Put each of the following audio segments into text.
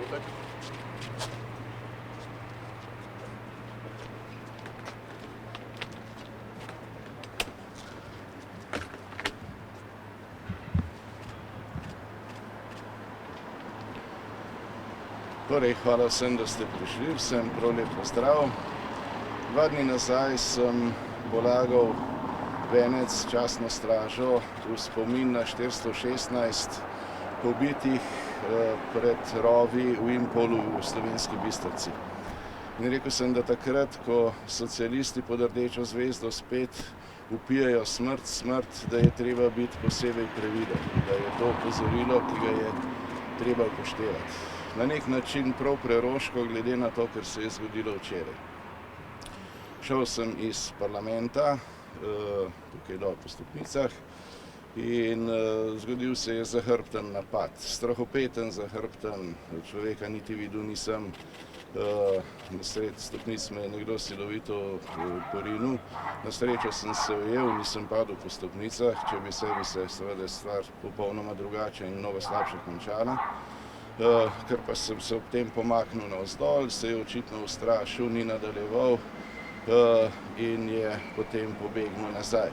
začetek. Torej, hvala vsem, da ste prišli, vsem prav lep pozdrav. 2 dni nazaj sem polagal venec častno stražo v spomin na 416 pobitih pred rovi v Impolu v Slovenski Bistrici. In rekel sem, da takrat, ko socialisti pod rdečo zvezdo spet vpijajo smrt, da je treba biti posebej previden, da je to opozorilo, ki ga je treba upoštevati. Na nek način prav preroško, glede na to, kar se je zgodilo včeraj. Šel sem iz parlamenta, tukaj dol po stopnicah, in zgodil se je zahrbten napad. Strahopeten, zahrbten, človeka niti videl nisem. Na sred stopnic me je nekdo silovito porinil. Na srečo sem se ujel, nisem padel po stopnicah, če bi se seveda stvar popolnoma drugače in mnogo slabše končala. Ker pa sem se ob tem pomaknil navzdol, se je očitno ustrašil, ni nadaljeval in je potem pobegnil nazaj.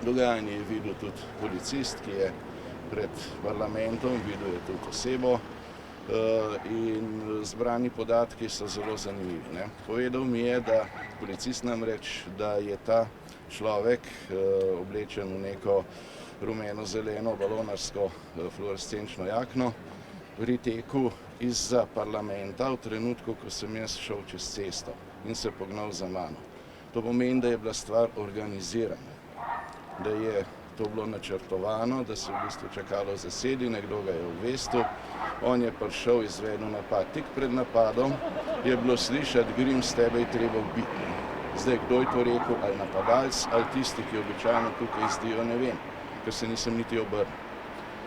Dogajanje je videl tudi policist, ki je pred parlamentom, videl je tudi osebo in zbrani podatki so zelo zanimivi. Povedal mi je, da policist namreč, da je ta človek oblečen v neko rumeno-zeleno balonarsko fluorescenčno jakno pritekel izza parlamenta v trenutku, ko sem jaz šel čez cesto in se pognal za mano. To pomeni, da je bila stvar organizirana, da je to bilo načrtovano, da se v bistvu čakalo zasedi, nekdo ga je obvestil, on je prišel, izvedel napad. Tik pred napadom je bilo slišati: Grims, tebe je treba ubiti. Zdaj, kdo je to rekel, ali napadalec, ali tisti, ki običajno tukaj zdijo, ne vem, ker se nisem niti obrnil.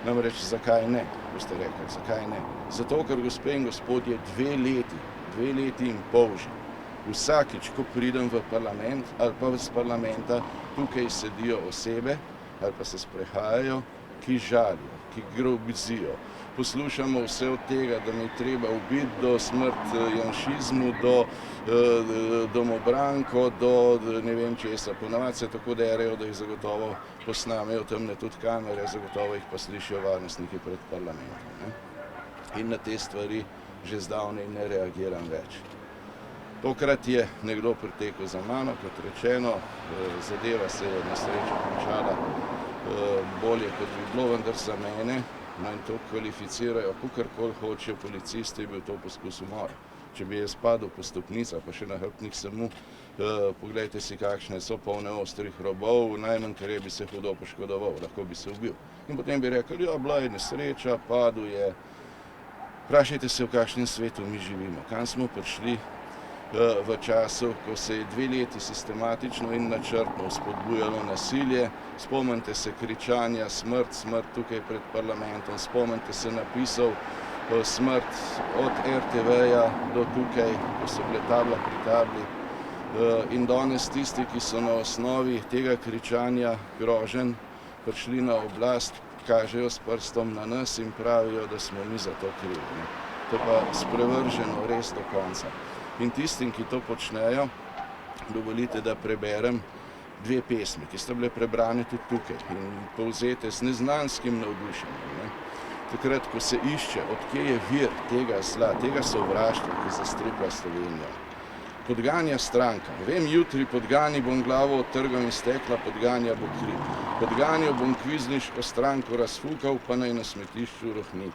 Namreč, zakaj ne, boste rekli, zakaj ne? Zato, ker, gospe in gospodje, 2 leti in pol že, vsakič, ko pridem v parlament ali pa iz parlamenta, tukaj sedijo osebe ali pa se sprehajajo, ki žalijo, ki grobizijo. Poslušamo vse od tega, da me je treba ubiti, do smrt janšizmu, do domobranko, do ne vem česa. Ponavadi se tako derejo, da jih zagotovo posnamejo tamne tudi kamere, zagotovo jih pa slišijo varnostniki pred parlamentom. In na te stvari že zdavnaj ne reagiram več. Tokrat je nekdo pritekel za mano, kot rečeno, zadeva se je na srečo končala bolje, kot bi bilo, vendar za mene, in to kvalificirajo, kakorkoli hočejo policisti, je bil to poskus umora. Če bi jaz padel po stopnicah, pa še na hrbtnik samo, poglejte si, kakšne so polne ostrih robov, najmanj, kar je, bi se hudo poškodoval, lahko bi se ubil. In potem bi rekel: ja, bila je nesreča, padel je. Vprašajte se, v kakšnem svetu mi živimo, kam smo prišli v času, ko se je 2 leti sistematično in načrtno spodbujalo nasilje. Spomnite se kričanja smrt, smrt tukaj pred parlamentom, spomnite se napisov smrt od RTV-ja do tukaj, ko so bile tabla pri tabli. In danes tisti, ki so na osnovi tega kričanja groženj prišli na oblast, kažejo s prstom na nas in pravijo, da smo mi za to krivi. To pa sprevrženo res do konca. In tistim, ki to počnejo, dovolite, da preberem 2 pesmi, ki sta bile prebrane tudi tukaj in povzete z neznanskim navdušenjem. Takrat, ko se išče, odkje je vir tega zla, tega sovraštva, ki zastruplja Slovenijo. Podganja stranka. Vem, jutri podgani bom glavo od trgom in stekla, podganja bo kri. Podganjal bom kvizniško stranko, razfukal, pa naj na smetišču rohni.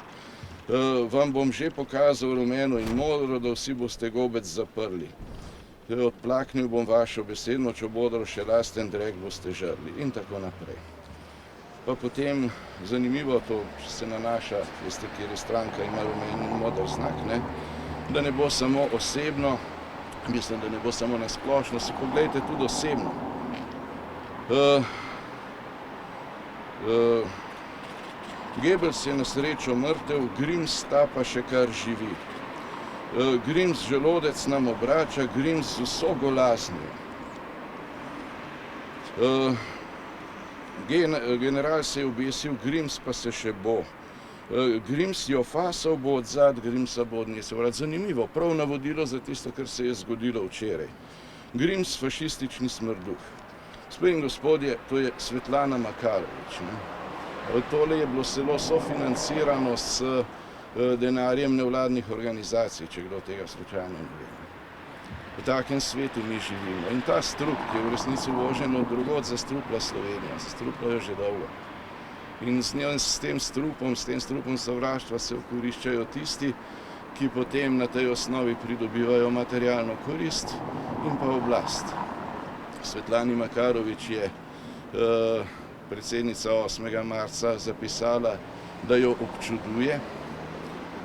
Vam bom že pokazal rumeno in modro, da vsi boste gobec zaprli. Odplaknil bom vašo besedno čobodro, še lasten drek boste žrli in tako naprej. Pa potem, zanimivo, to se nanaša, veste, kjer je stranka ima rumen in moder znak, da ne bo samo osebno, mislim, da ne bo samo nasplošno, se pogledajte tudi osebno. Goebbels je na srečo mrtev, Grims ta pa še kar živi. Grims želodec nam obrača, Grims z vso golaznijo. General se je obesil, Grims pa se še bo. Grims jo fasal bo odzad, Grimsa bo odnesel vrat. Zanimivo, prav navodilo za tisto, kar se je zgodilo včeraj. Grims, fašistični smrduh. Gospe in gospodje, to je Svetlana Makarovič. Tole je bilo celo sofinancirano s denarjem nevladnih organizacij, če kdo tega slučajno ne ve. V takem svetu mi živimo. In ta strup, ki je v resnici vložen od drugod, zastrupla Slovenija. Zastrupla jo že dolgo. In s tem strupom sovraštva se okoriščajo tisti, ki potem na tej osnovi pridobivajo materialno korist in pa oblast. Svetlani Makarovič je predsednica 8. marca zapisala, da jo občuduje,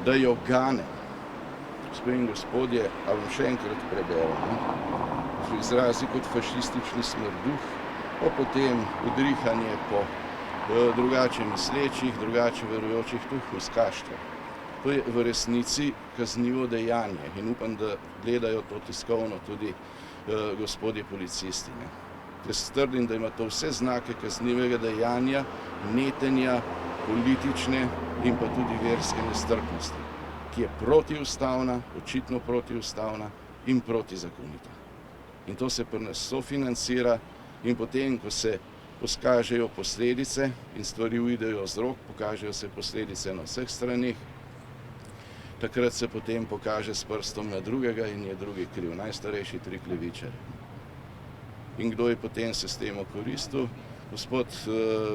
da jo gane. Gospe in gospodje, a bom še enkrat preberem, izrazi kot fašistični smrduh, pa potem udrihanje po drugače mislečih, drugače verujočih, to je hujskaštvo. To je v resnici kaznivo dejanje in upam, da gledajo to tiskovno tudi gospodje policisti. Jaz trdim, da ima to vse znake kaznivega dejanja, netenja, politične in pa tudi verske nestrpnosti, ki je protiustavna, očitno protiustavna in protizakonita. In to se pri nas sofinancira in potem, ko se pokažejo posledice in stvari uidejo z rok, pokažejo se posledice na vseh straneh, takrat se potem pokaže s prstom na drugega in je drugi kriv, najstarejši trik levičarji. In kdo je potem se s tem okoristil? Gospod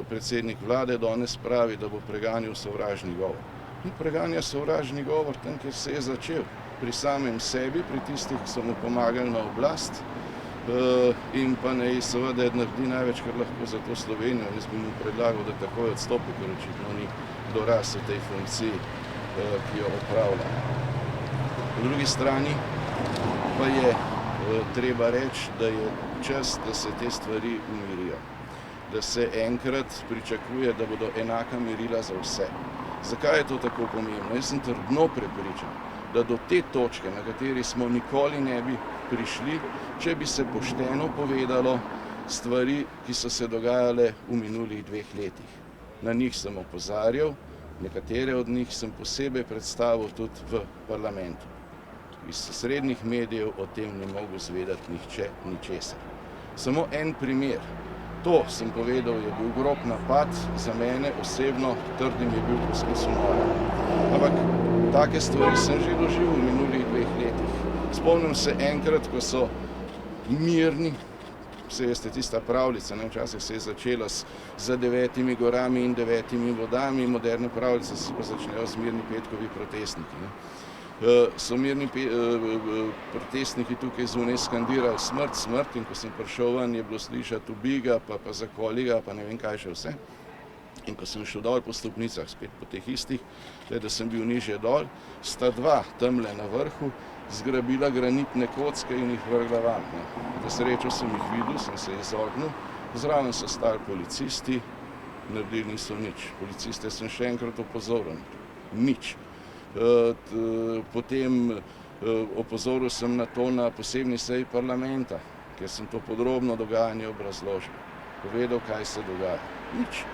predsednik vlade danes pravi, da bo preganjal sovražni govor. In preganja sovražni govor tam, kjer se je začel, pri samem sebi, pri tistih, ki so mu pomagali na oblast, in pa naj seveda naredi največ, kar lahko za to Slovenijo. Jaz bi mu predlagal, da takoj odstopi, ker očitno ni dorasel tej funkciji, ki jo opravlja. Po drugi strani pa je treba reči, da je čas, da se te stvari umirijo. Da se enkrat pričakuje, da bodo enaka merila za vse. Zakaj je to tako pomembno? Jaz sem trdno prepričan, da do te točke, na kateri smo nikoli ne bi prišli, če bi se pošteno povedalo stvari, ki so se dogajale v minulih 2 letih. Na njih sem opozarjal, nekatere od njih sem posebej predstavil tudi v parlamentu. Iz srednjih medijev o tem ne mogu zvedeti nihče ničesar. Samo en primer. To, sem povedal, je bil grob napad, za mene osebno, trdim, je bil poskus umora. Ampak take stvari sem že doživel v minulih 2 letih. Spomnim se enkrat, ko so mirni, vse veste, tista pravljica, včasih se je začela z 9 gorami in 9 vodami, moderne pravljice se pa začnejo z mirni petkovi protestniki. So mirni protestniki tukaj zunaj skandirali smrt, smrt, in ko sem prišel ven, je bilo slišati ubiga, pa zakoliga, pa ne vem kaj še vse. In ko sem šel dol po stopnicah, spet po teh istih, da sem bil nižje dol, sta 2 tamle na vrhu zgrabila granitne kocke in jih vrgla van. Na srečo sem jih videl, sem se izognil, zraven so stali policisti, naredili niso nič. Policiste sem še enkrat opozoril, nič. Potem opozoril sem na to na posebni seji parlamenta, kjer sem to podrobno dogajanje obrazložil. Povedal, kaj se dogaja. Nič.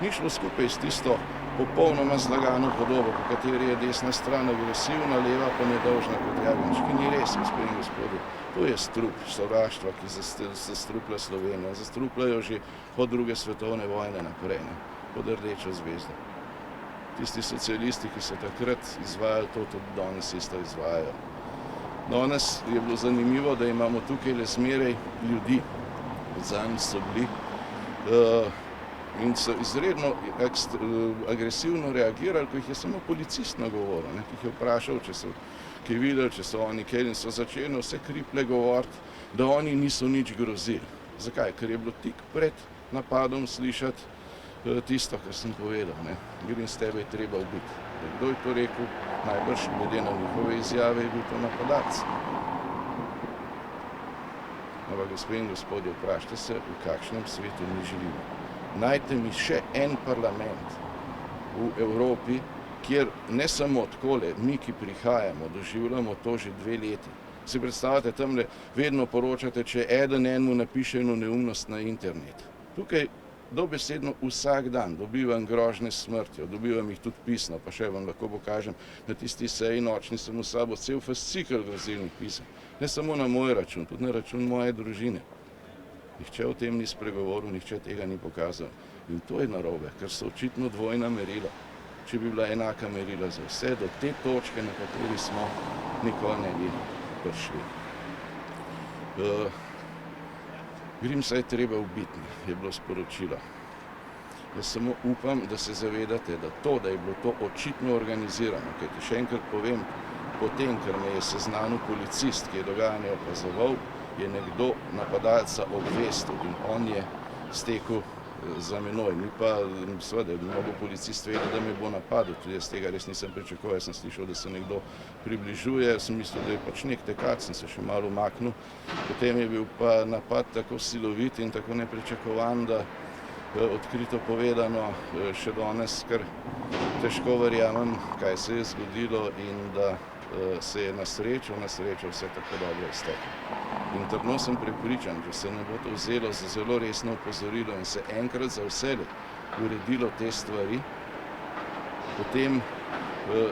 Ni šlo skupaj s tisto popolnoma zlagano podobo, po kateri je desna stran agresivna, leva pa nedolžna kot jagenjčki. Ni res, gospe in gospodje. To je strup sovraštva, ki zastrupla Slovenijo. Zastrupljajo že od 2. svetovne vojne naprej, pod rdečo zvezdo. Tisti socialisti, ki so takrat izvajali to, tudi danes isto izvajajo. Danes je bilo zanimivo, da imamo tukaj le zmeraj ljudi, zadnji so bili, in so izredno agresivno reagirali, ko jih je samo policist nagovoril, ki jih je vprašal, če so kaj videli, če so oni kaj, in so začeli vse kriple govoriti, da oni niso nič grozili. Zakaj? Ker je bilo tik pred napadom slišati tisto, kar sem povedal, Grim, s tebe je treba ubiti. Kdo je to rekel? Najbrž, glede na njihove izjave, je bil to napadalec. Ampak, gospe in gospodje, vprašajte se, v kakšnem svetu mi živimo. Najte mi še en parlament v Evropi, kjer ne samo takole, mi, ki prihajamo, doživljamo to že 2 leti. Si predstavljate, tamle vedno poročate, če eden enemu napiše eno neumnost na internet. Tukaj dobesedno vsak dan dobivam grožnje s smrtjo, dobivam jih tudi pisno, pa še vam lahko pokažem, na tisti seji nočni sem v sabo cel fascikel grozilnih pisem. Ne samo na moj račun, tudi na račun moje družine. Nihče o tem ni spregovoril, nihče tega ni pokazal. In to je narobe, ker so očitno dvojna merila. Če bi bila enaka merila za vse, do te točke, na kateri smo, nikoli ne bi prišli. Grimsa je treba ubiti, je bilo sporočilo. Jaz samo upam, da se zavedate, da je bilo to očitno organizirano, kajti še enkrat povem, potem, ker me je seznanil policist, ki je dogajanje opazoval, je nekdo napadalca obvestil in on je stekel za menoj. Ni pa, seveda, mnogo policist vedel, da me bo napadel, tudi jaz tega res nisem pričakoval, jaz sem slišal, da se nekdo približuje, sem mislil, da je pač nek tekač, sem se še malo umaknil. Potem je bil pa napad tako silovit in tako nepričakovan, da odkrito povedano še danes kar težko verjamem, kaj se je zgodilo in da se je na srečo vse tako dobro izteklo. In trdno sem prepričan, da se ne bo to vzelo za zelo resno opozorilo in se enkrat za vselej uredilo te stvari, potem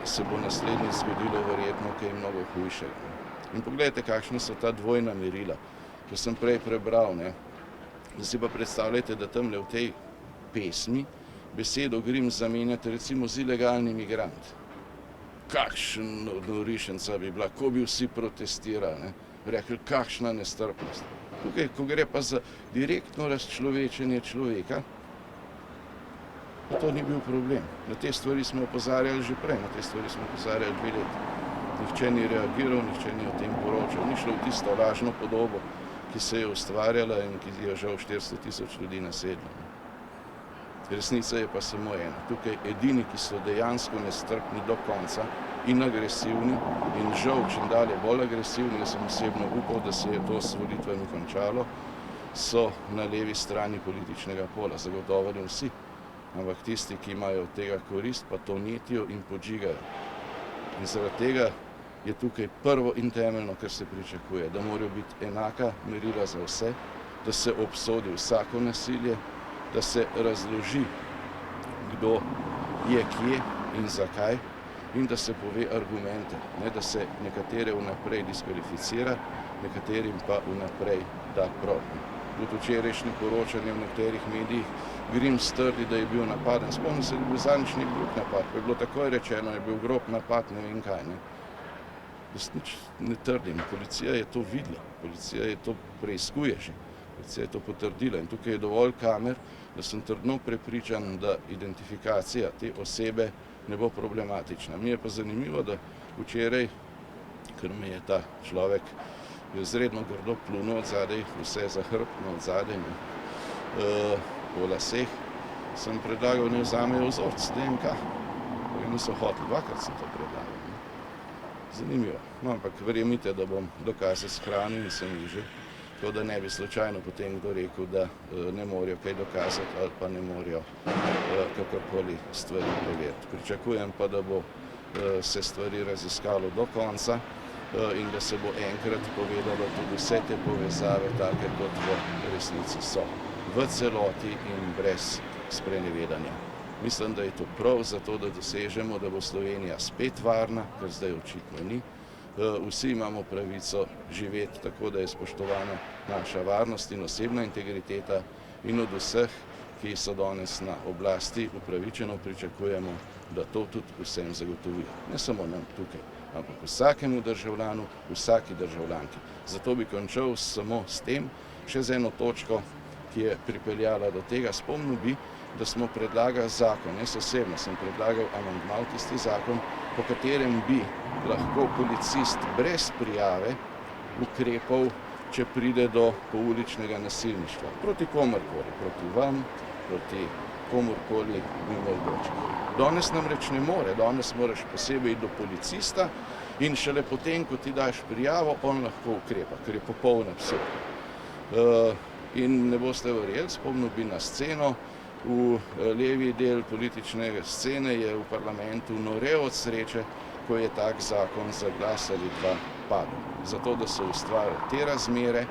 se bo naslednjič zgodilo verjetno kaj mnogo hujšega. In pogledajte, kakšna so ta dvojna merila, ko sem prej prebral, ne. Zdaj si pa predstavljajte, da tamle v tej pesmi besedo Grim zamenjate recimo z ilegalni migrant. Kakšen norišenca bi bila, ko bi vsi protestirali, ne? Rekli, kakšna nestrpnost. Tukaj, ko gre pa za direktno razčlovečenje človeka, to ni bil problem. Na te stvari smo opozarjali že prej, na te stvari smo opozarjali 2 leti. Nihče ni reagiral, nihče ni o tem poročal, ni šlo v tisto lažno podobo, ki se je ustvarjala in ki je žal 400 000 ljudi nasedlo. Resnica je pa samo ena. Tukaj edini, ki so dejansko nestrpni do konca in agresivni in žal čedalje bolj agresivni, jaz sem osebno upal, da se je to s volitvami končalo, so na levi strani političnega pola. Zagotovo ne vsi, ampak tisti, ki imajo od tega korist, pa to netijo in podžigajo. In zaradi tega je tukaj prvo in temeljno, kar se pričakuje, da morajo biti enaka merila za vse, da se obsodi vsako nasilje, da se razloži, kdo je kje in zakaj in da se pove argumente, ne da se nekatere vnaprej diskvalificira, nekaterim pa vnaprej da prav. Tudi včerajšnje poročanje v nekaterih medijih Grims trdi, da je bil napaden. Spomnim se, da je bil zadnjič nek drug napad, pa je bilo takoj rečeno, je bil grob napad, ne vem kaj, ne. Jaz nič ne trdim, policija je to videla, policija je to preiskuje že. Policija je to potrdila in tukaj je dovolj kamer, da sem trdno prepričan, da identifikacija te osebe ne bo problematična. Mi je pa zanimivo, da včeraj, ker me je ta človek izredno grdo plunil od zadaj, vse zahrbtno od zadaj, po laseh, sem predlagal, ne vzamejo vzorc DNK. In niso hoteli, 2-krat sem to predlagal. Zanimivo. No, ampak verjemite, da bom dokaze shranil in sem jih že. To, da ne bi slučajno potem kdo rekel, da ne morajo kaj dokazati ali pa ne morajo kakorkoli stvari preveriti. Pričakujem pa, da bo se stvari raziskalo do konca in da se bo enkrat povedalo tudi vse te povezave, take kot v resnici so. V celoti in brez sprenevedanja. Mislim, da je to prav zato, da dosežemo, da bo Slovenija spet varna, kar zdaj očitno ni. Vsi imamo pravico živeti tako, da je spoštovana naša varnost in osebna integriteta in od vseh, ki so danes na oblasti, upravičeno pričakujemo, da to tudi vsem zagotovijo. Ne samo nam tukaj, ampak vsakemu državljanu, vsaki državljanki. Zato bi končal samo s tem, še z eno točko, ki je pripeljala do tega. Spomnil bi, da smo predlagali zakon, jaz osebno sem predlagal amandma v tisti zakon, po katerem bi lahko policist brez prijave ukrepal, če pride do pouličnega nasilništva. Proti komurkoli, proti vam, proti komurkoli mimoidoči. Danes namreč ne more, danes moraš posebej do policista in šele potem, ko ti daš prijavo, on lahko ukrepa, ker je popoln absurd. In ne boste verjeli, spomnil bi na sceno, v levi del politične scene je v parlamentu norel od sreče, ko je tak zakon za glas ali dva padel. Zato, da so ustvarili te razmere,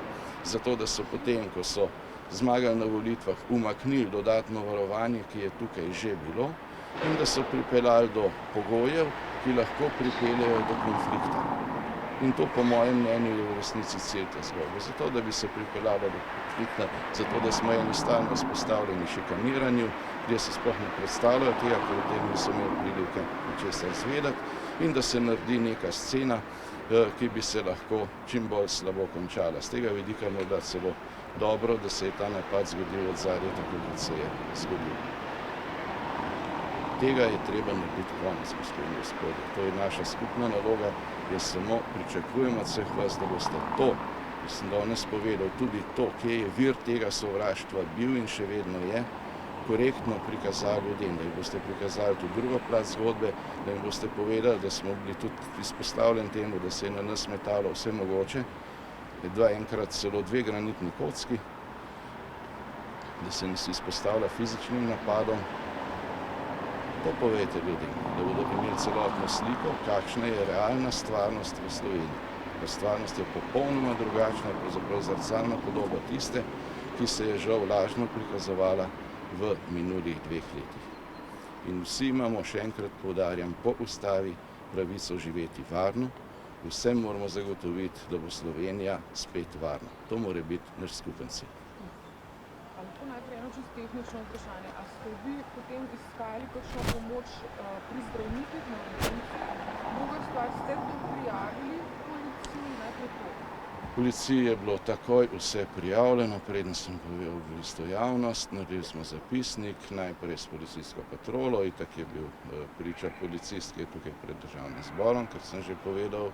zato, da so potem, ko so zmagali na volitvah, umaknili dodatno varovanje, ki je tukaj že bilo, in da so pripeljali do pogojev, ki lahko pripeljejo do konflikta. In to po mojem mnenju je v resnici cilj te zgodbe. Zato, da bi se pripeljalo do konflikta, zato, da smo eni stalno izpostavljeni šikaniranju, kjer se sploh ne predstavljajo tega, ker v tem niso imeli prilike česa izvedeti, in da se naredi neka scena, ki bi se lahko čim bolj slabo končala. Z tega vidika morda celo dobro, da se je ta napad zgodil od zadnje, tako kot se je zgodil. Tega je treba narediti konec, gospod in gospodje. To je naša skupna naloga. Jaz samo pričakujem od vseh vas, da boste to, ki sem danes povedal, tudi to, kje je vir tega sovraštva bil in še vedno je, korektno prikazali ljudem, da jih boste prikazali tudi drugo plat zgodbe, da jim boste povedali, da smo bili tudi izpostavljeni temu, da se je na nas metalo vse mogoče, enkrat celo 2 granitni kocki, da se nas izpostavlja fizičnim napadom. To povejte ljudem, da bodo imeli celotno sliko, kakšna je realna stvarnost v Sloveniji. Ta stvarnost je popolnoma drugačna, pravzaprav zrcalna podoba tiste, ki se je žal lažno prikazovala v minulih 2 letih. In vsi imamo, še enkrat poudarjam, po ustavi pravico živeti varno, vsem moramo zagotoviti, da bo Slovenija spet varna. To mora biti naš skupen cilj. Lahko najprej eno čisto tehnično vprašanje. A ste vi potem iskali kakšno pomoč pri zdravnikih na urgenci? Druga stvar, ste to prijavili policiji? Najprej to. Policiji je bilo takoj vse prijavljeno, preden sem povedal v javnost, naredili smo zapisnik, najprej s policijsko patrolo, itak je bil priča policist, ki je tukaj pred Državnim zborom, kar sem že povedal,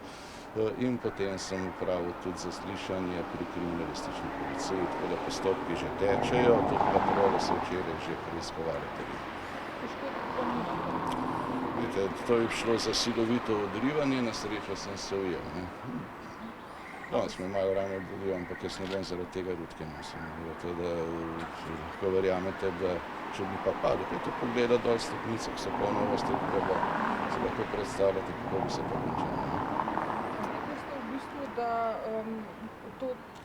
in potem sem opravil tudi zaslišanje pri kriminalistični policiji, tako da postopki že tečejo, tudi patrole so včeraj že preiskovali tega. To je šlo za silovito odrivanje, na srečo sem se ujel. Danes me malo rame bolijo, ampak jaz ne bom zaradi tega rutke nosil. Da lahko verjamete, da če bi pa padel, kaj to pogleda dol stopnice, ki so polno ostri prebor, se lahko predstavljate, kako bi se to končalo. Rekli ste v bistvu, da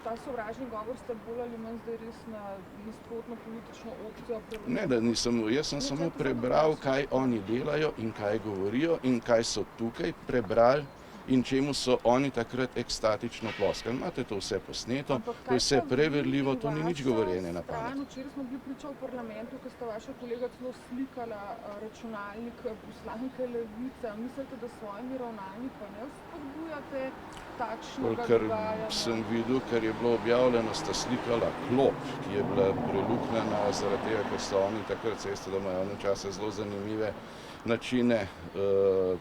ta sovražni govor ste bolj ali manj zdaj res na nasprotno politično opcijo prevedli? Ne, da nisem, jaz sem samo prebral, kaj oni delajo in kaj govorijo in kaj so tukaj prebrali in čemu so oni takrat ekstatično ploskali. Imate to vse posneto, to je vse preverljivo, to ni nič govorjene na pamet. Včeraj smo bili priča v parlamentu, ko sta vaša kolega celo slikala računalnik poslanke Levice. Mislite, da s svojimi ravnanji pa ne spodbujate takšnega dogajanja? Ker sem videl, ker je bilo objavljeno, sta slikala klop, ki je bila preluknjena zaradi tega, ker so oni takrat, veste, da imajo včasih zelo zanimive načine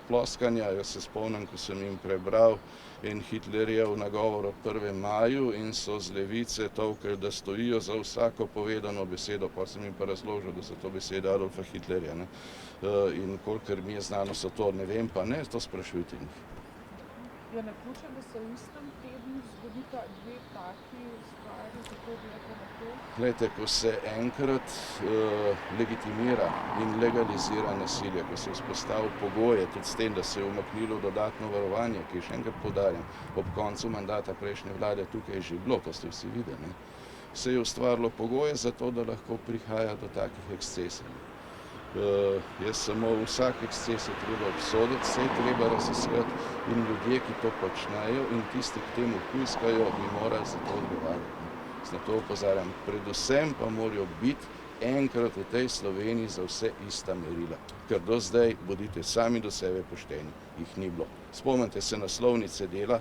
ploskanja. Jaz se spomnim, ko sem jim prebral en Hitlerjev nagovor o 1. maju in so z Levice tolkali, da stojijo za vsako povedano besedo, pa sem jim pa razložil, da so to besede Adolfa Hitlerja. In kolikor mi je znano, so to, ne vem pa ne, to sprašujte njih. Je naključje, da se v istem tednu zgodita 2 taki stvari, kako gledate na to? Glejte, ko se enkrat legitimira in legalizira nasilje, ko se vzpostavi pogoje, tudi s tem, da se je umaknilo dodatno varovanje, ki še enkrat poudarjam, ob koncu mandata prejšnje vlade tukaj je že bilo, to ste vsi videli, se je ustvarilo pogoje za to, da lahko prihaja do takih ekscesov. Jaz samo vsak eksces je treba obsoditi, vse je treba raziskati in ljudje, ki to počnejo in tisti, ki temu hujskajo, bi morali za to odgovarjati. Na to opozarjam. Predvsem pa morajo biti enkrat v tej Sloveniji za vse ista merila. Ker do zdaj, bodite sami do sebe pošteni, jih ni bilo. Spomnite se naslovnice Dela,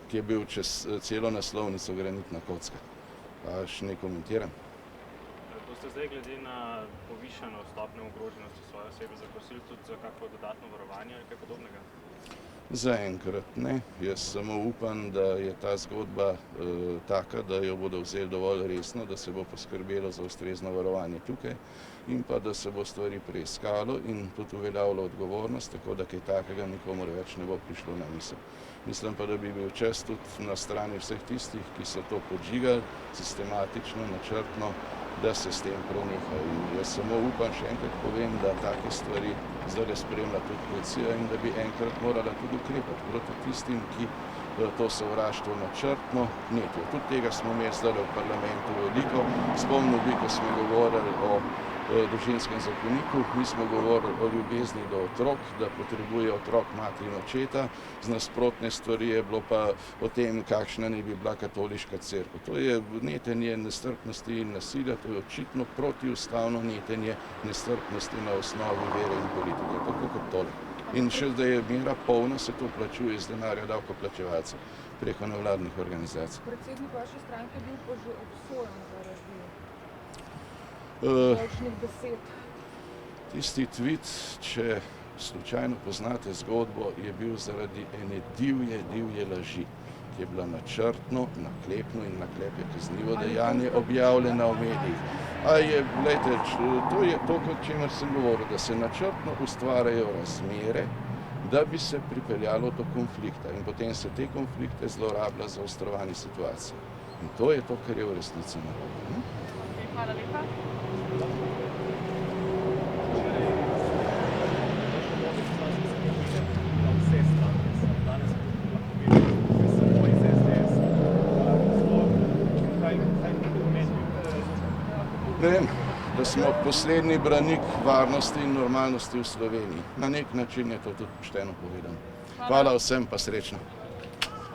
ki je bil čez celo naslovnico granitna kocka. Pa še ne komentiram. Boste zdaj glede na povišano stopnjo ogroženosti svoje osebe zaprosili tudi za kakšno dodatno varovanje ali kaj podobnega? Zaenkrat ne. Jaz samo upam, da je ta zgodba taka, da jo bodo vzeli dovolj resno, da se bo poskrbelo za ustrezno varovanje tukaj in pa da se bo stvari preiskalo in tudi uveljavilo odgovornost, tako da kaj takega nikomor več ne bo prišlo na misel. Mislim pa, da bi bil čas tudi na strani vseh tistih, ki so to podžigali sistematično, načrtno da se s tem preneha. In jaz samo upam, še enkrat povem, da take stvari zdaj spremlja tudi policija in da bi enkrat morala tudi ukrepati proti tistim, ki to sovraštvo načrtno netijo. Tudi tega smo imeli zdaj v parlamentu veliko. Spomnil bi, ko smo govorili o družinskem zakoniku, mi smo govorili o ljubezni do otrok, da potrebuje otrok mati in očeta, z nasprotne stvari je bilo pa o tem, kakšna naj bi bila katoliška cerkev. To je netenje nestrpnosti in nasilja, to je očitno protiustavno netenje nestrpnosti na osnovi vere in politike, tako kot tole. In še da je mera polna, se to plačuje iz denarja davkoplačevalcev preko nevladnih organizacij. Predsednik vaše stranke je bil pa že obsojen zaradi točnih besed. Tisti tweet, če slučajno poznate zgodbo, je bil zaradi ene divje laži, ki je bila načrtno, naklepno in naklep je kaznivo dejanje objavljena v medijih. A je, glejte, to je to, o čemer sem govoril, da se načrtno ustvarjajo razmere, da bi se pripeljalo do konflikta in potem se te konflikte zlorablja za ostrovanje situacije. In to je to, kar je v resnici narobe. Hvala lepa. Ne vem, da smo poslednji branik varnosti in normalnosti v Sloveniji. Na nek način je to tudi pošteno povedano. Hvala vsem, pa srečno.